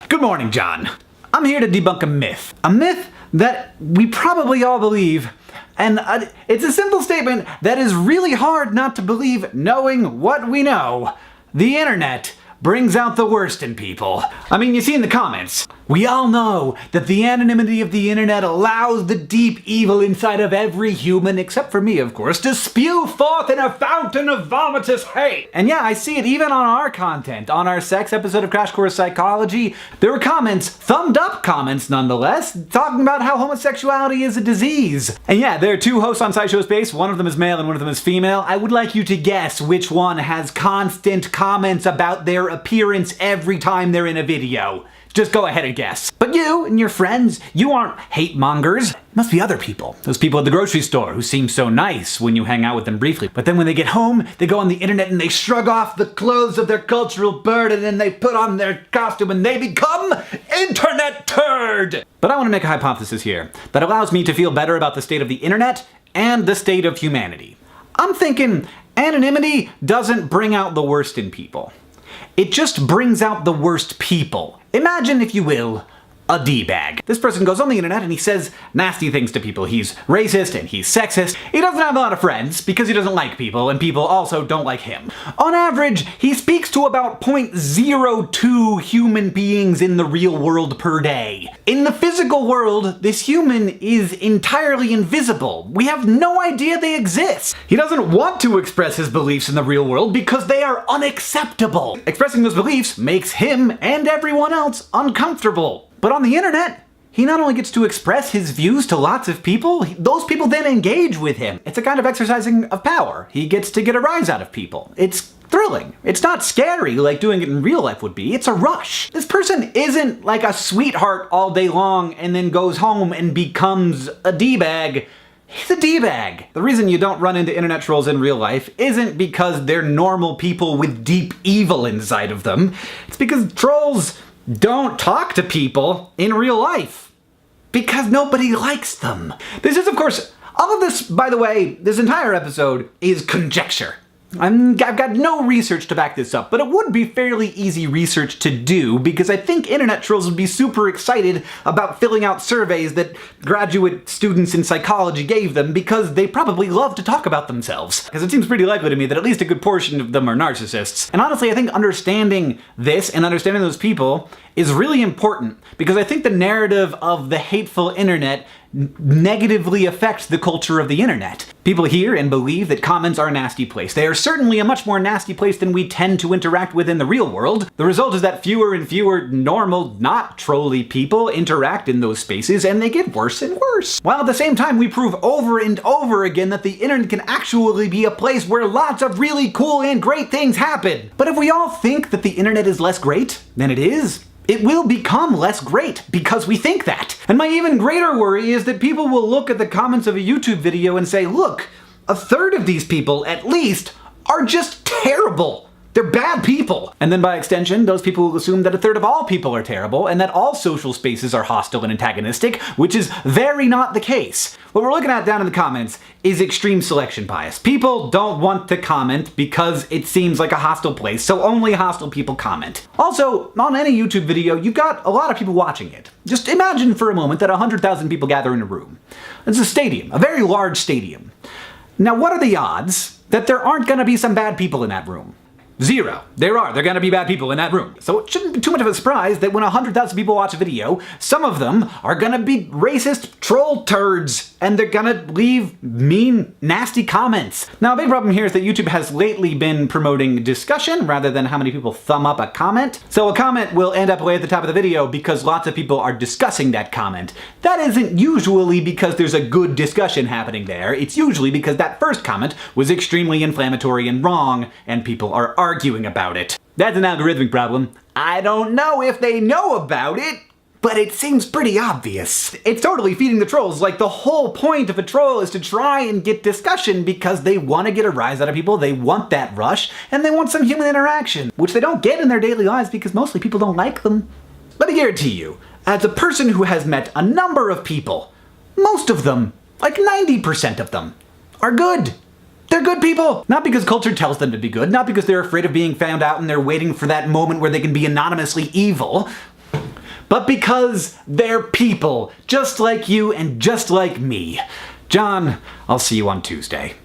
Good morning, John. I'm here to debunk a myth. A myth that we probably all believe, and it's a simple statement that is really hard not to believe knowing what we know. The internet brings out the worst in people. I mean, you see in the comments. We all know that the anonymity of the internet allows the deep evil inside of every human, except for me, of course, to spew forth in a fountain of vomitous hate. And yeah, I see it even on our content. On our sex episode of Crash Course Psychology, there were comments, thumbed up comments nonetheless, talking about how homosexuality is a disease. And yeah, there are two hosts on SciShow Space, one of them is male and one of them is female. I would like you to guess which one has constant comments about their appearance every time they're in a video. Just go ahead and guess. But you and your friends, you aren't hate mongers. It must be other people. Those people at the grocery store who seem so nice when you hang out with them briefly. But then when they get home, they go on the internet and they shrug off the clothes of their cultural burden and they put on their costume and they become internet turd. But I want to make a hypothesis here that allows me to feel better about the state of the internet and the state of humanity. I'm thinking anonymity doesn't bring out the worst in people. It just brings out the worst people. Imagine, if you will, a D-bag. This person goes on the internet and he says nasty things to people. He's racist and he's sexist. He doesn't have a lot of friends because he doesn't like people, and people also don't like him. On average, he speaks to about 0.02 human beings in the real world per day. In the physical world, this human is entirely invisible. We have no idea they exist. He doesn't want to express his beliefs in the real world because they are unacceptable. Expressing those beliefs makes him and everyone else uncomfortable. But on the internet, he not only gets to express his views to lots of people, those people then engage with him. It's a kind of exercising of power. He gets to get a rise out of people. It's thrilling. It's not scary like doing it in real life would be. It's a rush. This person isn't like a sweetheart all day long and then goes home and becomes a D-bag. He's a D-bag. The reason you don't run into internet trolls in real life isn't because they're normal people with deep evil inside of them. It's because trolls don't talk to people in real life. Because nobody likes them. This is, of course, all of this, by the way, this entire episode is conjecture. I've got no research to back this up, but it would be fairly easy research to do because I think internet trolls would be super excited about filling out surveys that graduate students in psychology gave them because they probably love to talk about themselves. Because it seems pretty likely to me that at least a good portion of them are narcissists. And honestly, I think understanding this and understanding those people is really important because I think the narrative of the hateful internet negatively affects the culture of the internet. People hear and believe that comments are a nasty place. They are certainly a much more nasty place than we tend to interact with in the real world. The result is that fewer and fewer normal, not trolly people interact in those spaces, and they get worse and worse. While at the same time, we prove over and over again that the internet can actually be a place where lots of really cool and great things happen. But if we all think that the internet is less great than it is, it will become less great because we think that. And my even greater worry is that people will look at the comments of a YouTube video and say, look, a third of these people, at least, are just terrible. They're bad people. And then by extension, those people will assume that a third of all people are terrible and that all social spaces are hostile and antagonistic, which is very not the case. What we're looking at down in the comments is extreme selection bias. People don't want to comment because it seems like a hostile place, so only hostile people comment. Also, on any YouTube video, you've got a lot of people watching it. Just imagine for a moment that 100,000 people gather in a room. It's a stadium, a very large stadium. Now, what are the odds that there aren't gonna be some bad people in that room? Zero. They're gonna be bad people in that room. So it shouldn't be too much of a surprise that when 100,000 people watch a video, some of them are gonna be racist troll turds, and they're gonna leave mean, nasty comments. Now, a big problem here is that YouTube has lately been promoting discussion rather than how many people thumb up a comment. So a comment will end up way at the top of the video because lots of people are discussing that comment. That isn't usually because there's a good discussion happening there. It's usually because that first comment was extremely inflammatory and wrong, and people are arguing about it. That's an algorithmic problem. I don't know if they know about it, but it seems pretty obvious. It's totally feeding the trolls. Like, the whole point of a troll is to try and get discussion because they want to get a rise out of people, they want that rush, and they want some human interaction, which they don't get in their daily lives because mostly people don't like them. Let me guarantee you, as a person who has met a number of people, most of them, like 90% of them, are good. They're good people! Not because culture tells them to be good, not because they're afraid of being found out and they're waiting for that moment where they can be anonymously evil. but because they're people, just like you and just like me. John, I'll see you on Tuesday.